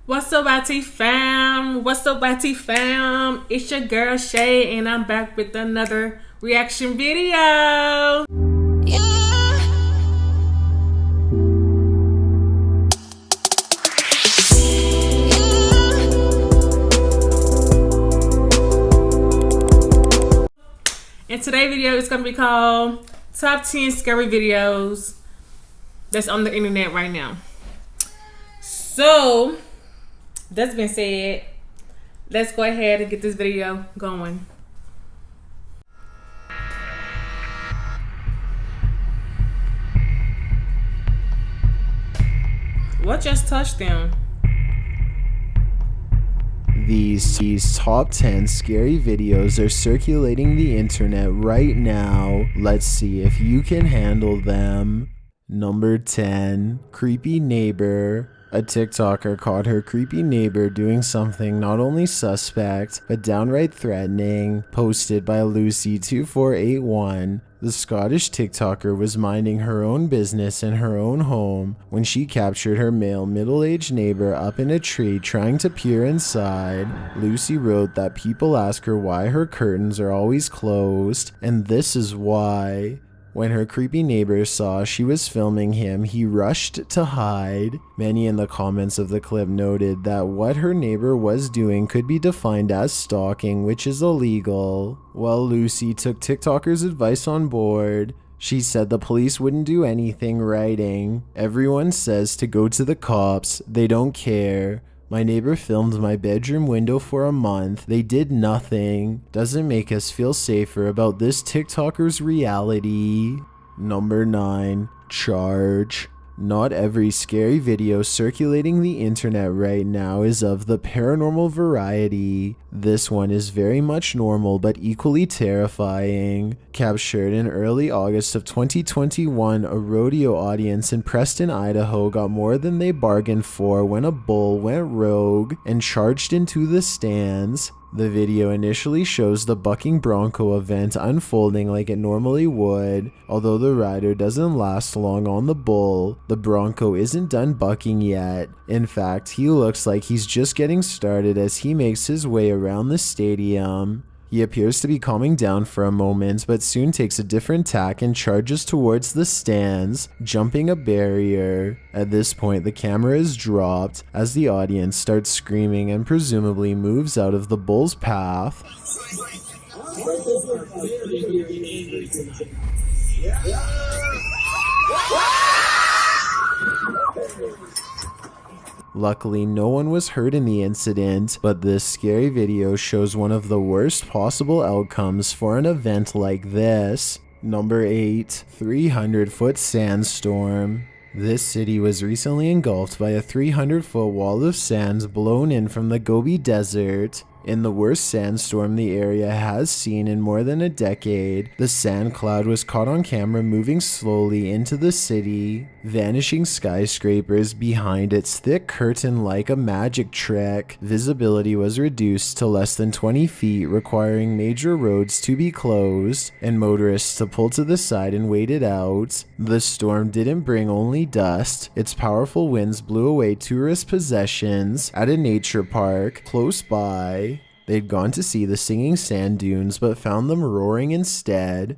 What's up, IT fam? What's up, IT fam? It's your girl Shay, and I'm back with another reaction video. And today's video is going to be called Top 10 Scary Videos that's on the internet right now. So, that's been said, let's go ahead and get this video going. What just touched them? These top 10 scary videos are circulating the internet right now. Let's see if you can handle them. Number 10. Creepy Neighbor. A TikToker caught her creepy neighbor doing something not only suspect, but downright threatening. Posted by Lucy2481. The Scottish TikToker was minding her own business in her own home when she captured her male middle-aged neighbor up in a tree trying to peer inside. Lucy wrote that people ask her why her curtains are always closed, and this is why. When her creepy neighbor saw she was filming him, he rushed to hide. Many in the comments of the clip noted that what her neighbor was doing could be defined as stalking, which is illegal. Well, Lucy took TikToker's advice on board. She said the police wouldn't do anything, writing, "Everyone says to go to the cops, they don't care. My neighbor filmed my bedroom window for a month. They did nothing. Doesn't make us feel safer about this TikToker's reality." Number 9. Charge. Not every scary video circulating the internet right now is of the paranormal variety. This one is very much normal but equally terrifying. Captured in early August of 2021, a rodeo audience in Preston, Idaho got more than they bargained for when a bull went rogue and charged into the stands. The video initially shows the bucking bronco event unfolding like it normally would. Although the rider doesn't last long on the bull, the bronco isn't done bucking yet. In fact, he looks like he's just getting started as he makes his way around the stadium. He appears to be calming down for a moment, but soon takes a different tack and charges towards the stands, jumping a barrier. At this point, the camera is dropped as the audience starts screaming and presumably moves out of the bull's path. Luckily, no one was hurt in the incident, but this scary video shows one of the worst possible outcomes for an event like this. Number 8. 300-foot sandstorm. This city was recently engulfed by a 300-foot wall of sand blown in from the Gobi Desert. In the worst sandstorm the area has seen in more than a decade, the sand cloud was caught on camera moving slowly into the city, vanishing skyscrapers behind its thick curtain like a magic trick. Visibility was reduced to less than 20 feet, requiring major roads to be closed, and motorists to pull to the side and wait it out. The storm didn't bring only dust. Its powerful winds blew away tourist possessions at a nature park close by. They'd gone to see the singing sand dunes, but found them roaring instead.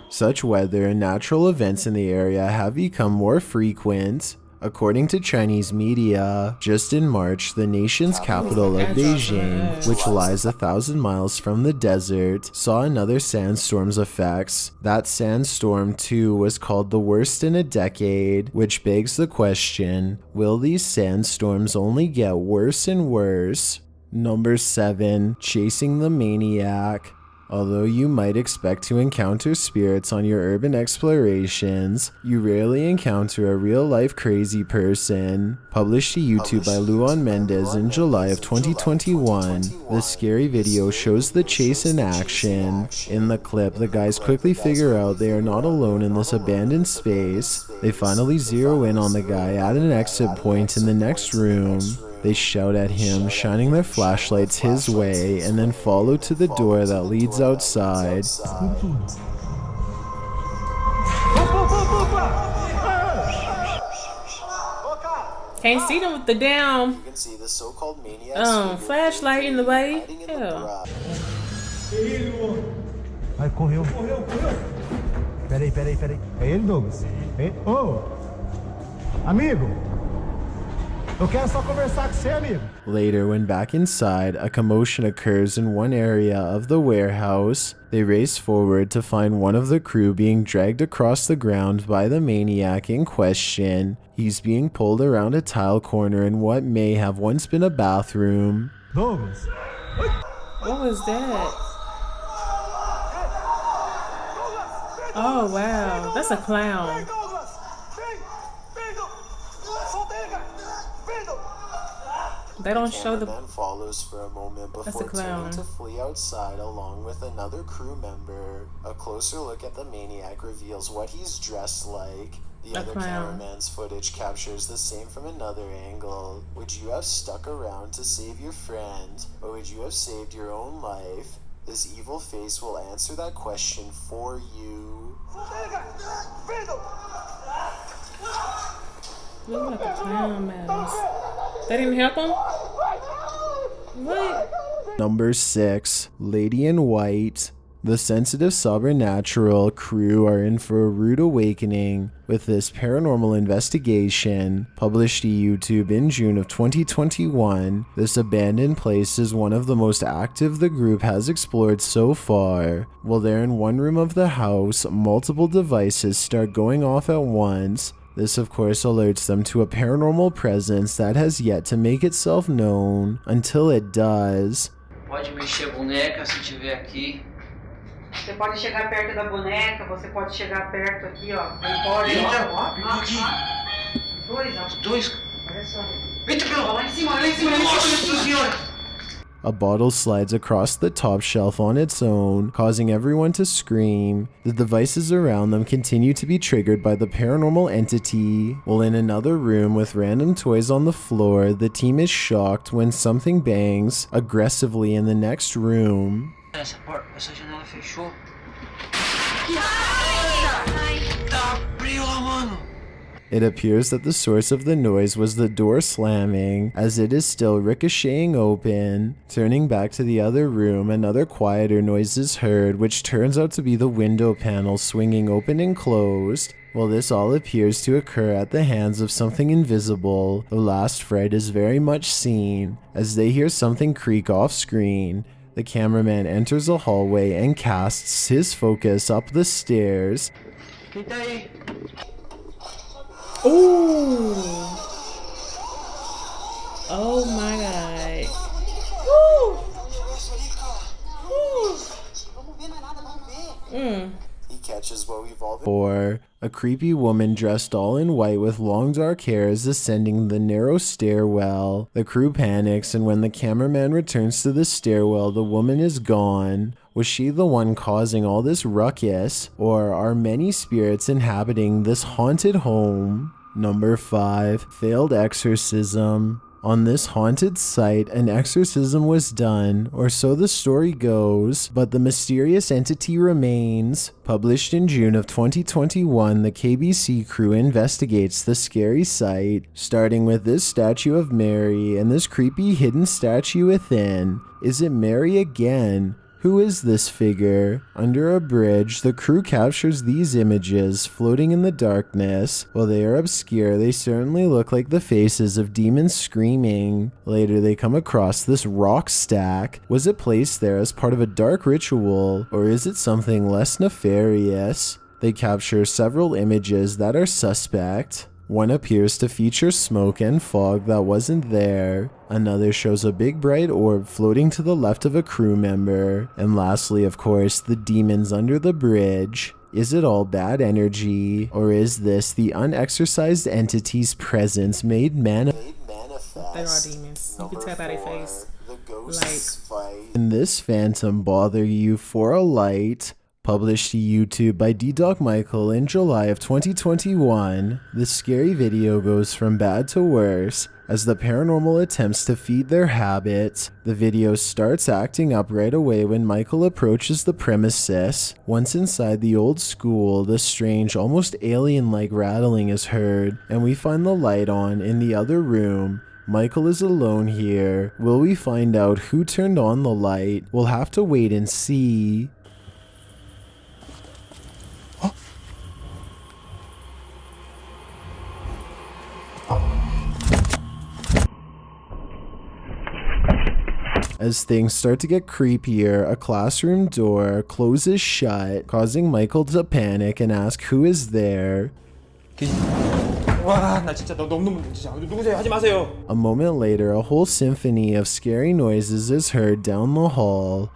Such weather and natural events in the area have become more frequent. According to Chinese media, just in March, the nation's capital of Beijing, which lies 1,000 miles from the desert, saw another sandstorm's effects. That sandstorm, too, was called the worst in a decade, which begs the question, will these sandstorms only get worse and worse? Number 7. Chasing the Maniac. Although you might expect to encounter spirits on your urban explorations, you rarely encounter a real-life crazy person. Published to YouTube by Luan Mendez in July of 2021, the scary video shows the chase in action. In the clip, the guys quickly figure out they are not alone in this abandoned space. They finally zero in on the guy at an exit point in the next room. They shout at him, shining their flashlights his way, and then follow to the door that leads outside. Can't see them with the damn You can see the so-called maniacs flashlight in the way. hiding in the Hell. garage. Ai, correu. Peraí. É ele, Douglas? Ô! Amigo! Eu quero só conversar com você, amigo. Later, when back inside, a commotion occurs in one area of the warehouse. They race forward to find one of the crew being dragged across the ground by the maniac in question. He's being pulled around a tile corner in what may have once been a bathroom. Douglas! What was that? Oh wow, that's a clown. They don't show the. Cameraman follows for a moment That's a before clown. turning to flee outside along with another crew member. A closer look at the maniac reveals what he's dressed like. The A other clown. cameraman's footage captures the same from another angle. Would you have stuck around to save your friend, or would you have saved your own life? This evil face will answer that question for you. Look like a clown mask. They didn't help him? What? Number 6, Lady in White. The sensitive Sobernatural crew are in for a rude awakening with this paranormal investigation. Published to YouTube in June of 2021, this abandoned place is one of the most active the group has explored so far. While they're in one room of the house, multiple devices start going off at once. This of course alerts them to a paranormal presence that has yet to make itself known until it does. Pode mexer a boneca se tiver aqui. Você pode chegar perto da boneca, você pode chegar perto aqui, ó. Aí pode, Eita, ó. pegou aqui. Dois, ó. Os dois. Olha só. Eita, pegou. Lá em cima, lá em cima. Nossa senhora. A bottle slides across the top shelf on its own, causing everyone to scream. The devices around them continue to be triggered by the paranormal entity. While in another room with random toys on the floor, the team is shocked when something bangs aggressively in the next room. Essa porta, essa janela fechou. Abriu, mano. It appears that the source of the noise was the door slamming, as it is still ricocheting open. Turning back to the other room, another quieter noise is heard, which turns out to be the window panel swinging open and closed. While this all appears to occur at the hands of something invisible, the last fright is very much seen, as they hear something creak off screen. The cameraman enters a hallway and casts his focus up the stairs. Quem tá aí? Ooh. Oh my god. Woo. Woo. He catches what we've all been for. A creepy woman dressed all in white with long dark hair is ascending the narrow stairwell. The crew panics, and when the cameraman returns to the stairwell, the woman is gone. Was she the one causing all this ruckus, or are many spirits inhabiting this haunted home? Number 5, failed exorcism. On this haunted site, an exorcism was done, or so the story goes, but the mysterious entity remains. Published in June of 2021, the KBC crew investigates the scary site, starting with this statue of Mary and this creepy hidden statue within. Is it Mary again? Who is this figure? Under a bridge, the crew captures these images floating in the darkness. While they are obscure, they certainly look like the faces of demons screaming. Later, they come across this rock stack. Was it placed there as part of a dark ritual, or is it something less nefarious? They capture several images that are suspect. One appears to feature smoke and fog that wasn't there. Another shows a big bright orb floating to the left of a crew member. And lastly, of course, the demons under the bridge. Is it all bad energy, or is this the unexorcised entity's presence made manifest? They are demons. You can tell by their face. The ghosts fight. Can this phantom bother you for a light? Published to YouTube by D-Doc Michael in July of 2021, this scary video goes from bad to worse as the paranormal attempts to feed their habits. The video starts acting up right away when Michael approaches the premises. Once inside the old school, the strange, almost alien-like rattling is heard, and we find the light on in the other room. Michael is alone here. Will we find out who turned on the light? We'll have to wait and see. As things start to get creepier, a classroom door closes shut, causing Michael to panic and ask who is there. 와, 나 진짜 너무 진짜 누구세요? 하지 마세요. A moment later, a whole symphony of scary noises is heard down the hall.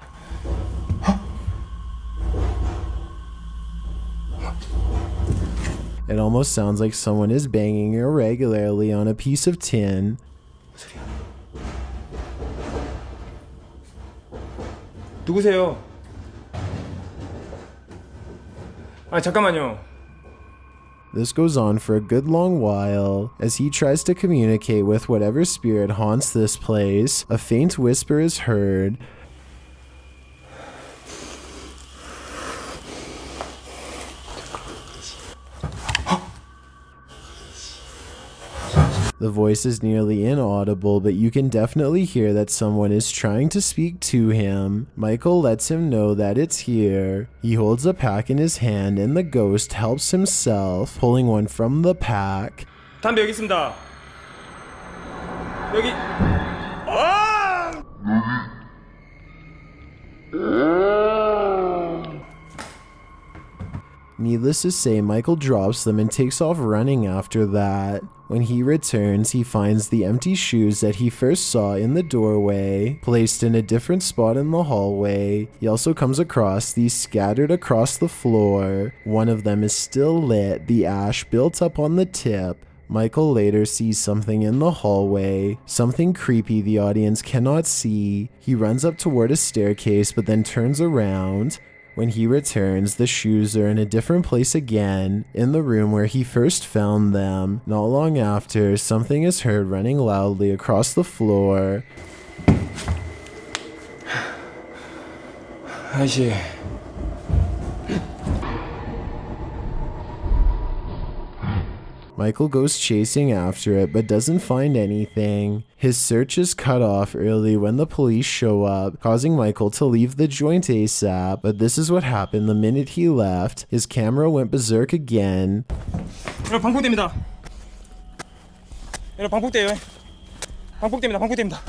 It almost sounds like someone is banging irregularly on a piece of tin. 누구세요? 아, 잠깐만요. This goes on for a good long while. As he tries to communicate with whatever spirit haunts this place, a faint whisper is heard. The voice is nearly inaudible, but you can definitely hear that someone is trying to speak to him. Michael lets him know that it's here. He holds a pack in his hand and the ghost helps himself, pulling one from the pack. 담배 여기 있습니다. 여기. Needless to say, Michael drops them and takes off running after that. When he returns, he finds the empty shoes that he first saw in the doorway, placed in a different spot in the hallway. He also comes across these scattered across the floor. One of them is still lit, the ash built up on the tip. Michael later sees something in the hallway, something creepy the audience cannot see. He runs up toward a staircase but then turns around. When he returns, the shoes are in a different place again, in the room where he first found them. Not long after, something is heard running loudly across the floor. 아이씨. Michael goes chasing after it but doesn't find anything. His search is cut off early when the police show up, causing Michael to leave the joint ASAP, but this is what happened the minute he left. His camera went berserk again. 여러분 방폭대입니다. 여러분 방폭대예요. 방폭대입니다.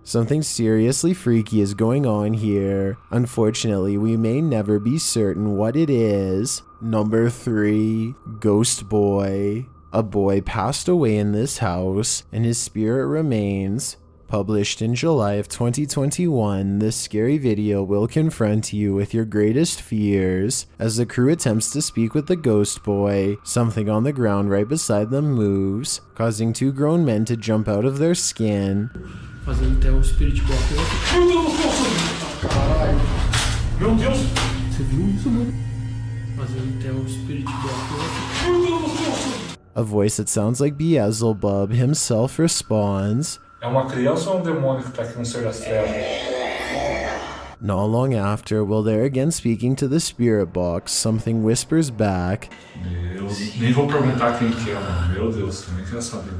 Something seriously freaky is going on here. Unfortunately, we may never be certain what it is. Number 3, Ghost Boy. A boy passed away in this house, and his spirit remains. Published in July of 2021, this scary video will confront you with your greatest fears. As the crew attempts to speak with the ghost boy, something on the ground right beside them moves, causing 2 grown men to jump out of their skin. Fazendo até o Spirit Box. Meu Deus! Você viu isso, mano? Fazendo até o Spirit Box. A voice that sounds like Beelzebub himself responds. É uma criança ou demônio que tá aqui no ser das trevas? Not long after, while they're again speaking to the spirit box, something whispers back. Nem vou perguntar quem que é, mano. Meu Deus, também queria saber.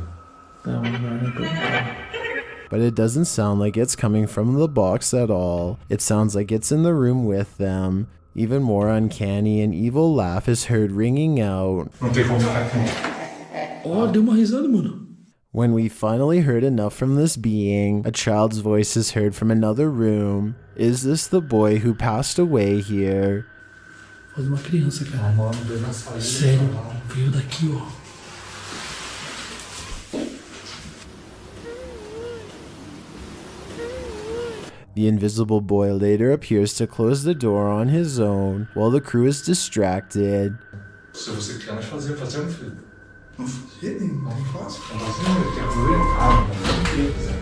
But it doesn't sound like it's coming from the box at all. It sounds like it's in the room with them. Even more uncanny, an evil laugh is heard ringing out. Não tem como ficar aqui. Ó, deu uma risada, mano. When we finally heard enough from this being, a child's voice is heard from another room. Is this the boy who passed away here? Faz uma criança, cara. Sério, veio daqui, ó. The invisible boy later appears to close the door on his own, while the crew is distracted. Se você quer, nós fazemos, filho. Não fazia, não faço. Quer fazer? Quer fazer? Ah, não quer fazer.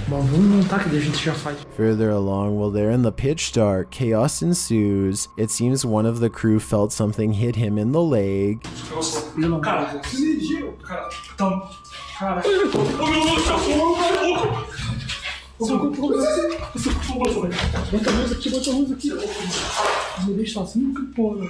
Bom, vamos montar que daí a gente já faz. Further along, while they're in the pitch dark, chaos ensues. It seems one of the crew felt something hit him in the leg. Cara, se dirigiu. Cara, então. Cara. Bota a luz aqui. Me deixa sozinho, que porra.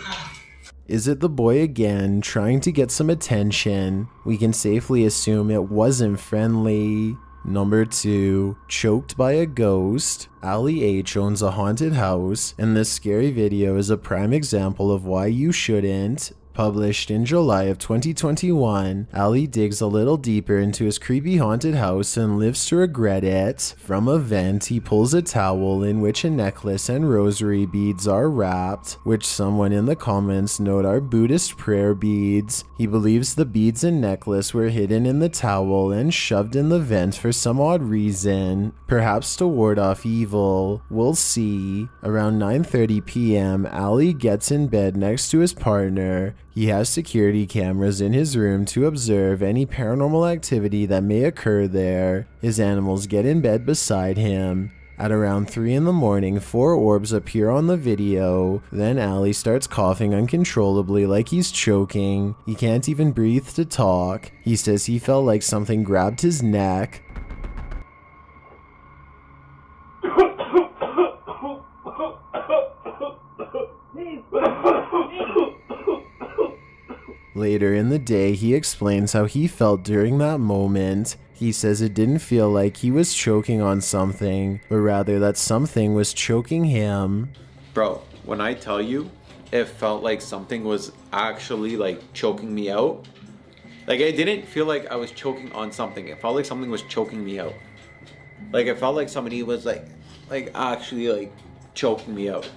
Is it the boy again, trying to get some attention? We can safely assume it wasn't friendly. Number 2, choked by a ghost. Ali H owns a haunted house, and this scary video is a prime example of why you shouldn't. Published in July of 2021, Ali digs a little deeper into his creepy haunted house and lives to regret it. From a vent, he pulls a towel in which a necklace and rosary beads are wrapped, which someone in the comments note are Buddhist prayer beads. He believes the beads and necklace were hidden in the towel and shoved in the vent for some odd reason, perhaps to ward off evil. We'll see. Around 9:30 p.m., Ali gets in bed next to his partner. He has security cameras in his room to observe any paranormal activity that may occur there. His animals get in bed beside him. At around 3 in the morning, 4 orbs appear on the video. Then Ali starts coughing uncontrollably like he's choking. He can't even breathe to talk. He says he felt like something grabbed his neck. Later in the day, he explains how he felt during that moment. He says it didn't feel like he was choking on something, but rather that something was choking him. Bro, when I tell you, it felt like something was actually like choking me out. Like I didn't feel like I was choking on something. It felt like something was choking me out. Like it felt like somebody was like actually like choking me out.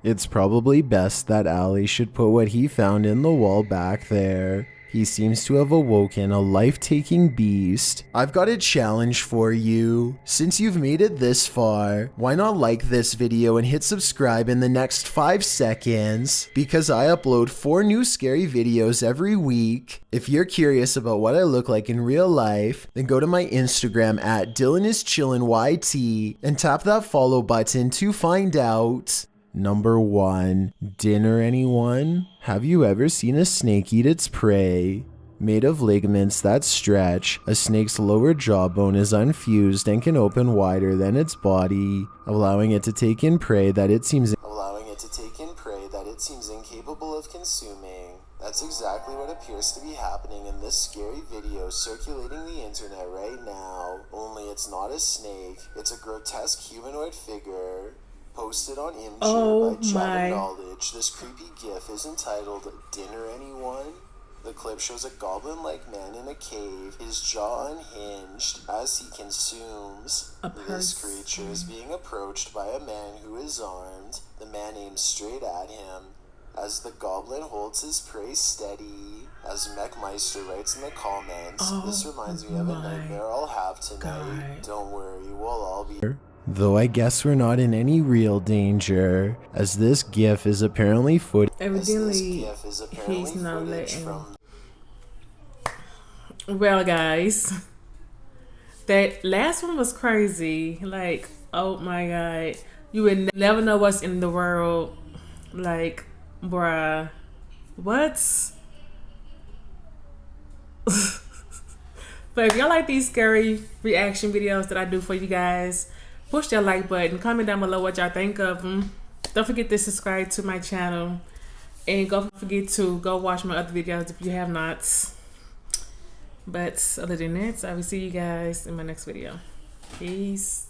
It's probably best that Ali should put what he found in the wall back there. He seems to have awoken a life-taking beast. I've got a challenge for you. Since you've made it this far, why not like this video and hit subscribe in the next 5 seconds? Because I upload 4 new scary videos every week. If you're curious about what I look like in real life, then go to my Instagram at DylanIsChillinYT and tap that follow button to find out. Number 1. Dinner, anyone? Have you ever seen a snake eat its prey? Made of ligaments that stretch, a snake's lower jawbone is unfused and can open wider than its body, allowing it to take in prey that it seems incapable of consuming. That's exactly what appears to be happening in this scary video circulating the internet right now. Only it's not a snake, it's a grotesque humanoid figure. Posted on Imgur by Chat Knowledge, this creepy gif is entitled Dinner Anyone? The clip shows a goblin-like man in a cave, his jaw unhinged as he consumes. This creature is being approached by a man who is armed. The man aims straight at him. As the goblin holds his prey steady, as Mechmeister writes in the comments, this reminds me of a nightmare I'll have tonight. Don't worry, we'll all be... Though I guess we're not in any real danger, as this gif is apparently Evidently, he's not letting. Well, guys, that last one was crazy. Like, oh my god, you would never know what's in the world. Like, bruh, what? But if y'all like these scary reaction videos that I do for you guys, push that like button, comment down below what y'all think of them. Don't forget to subscribe to my channel, and don't forget to go watch my other videos if you have not. But other than that, I will see you guys in my next video. Peace.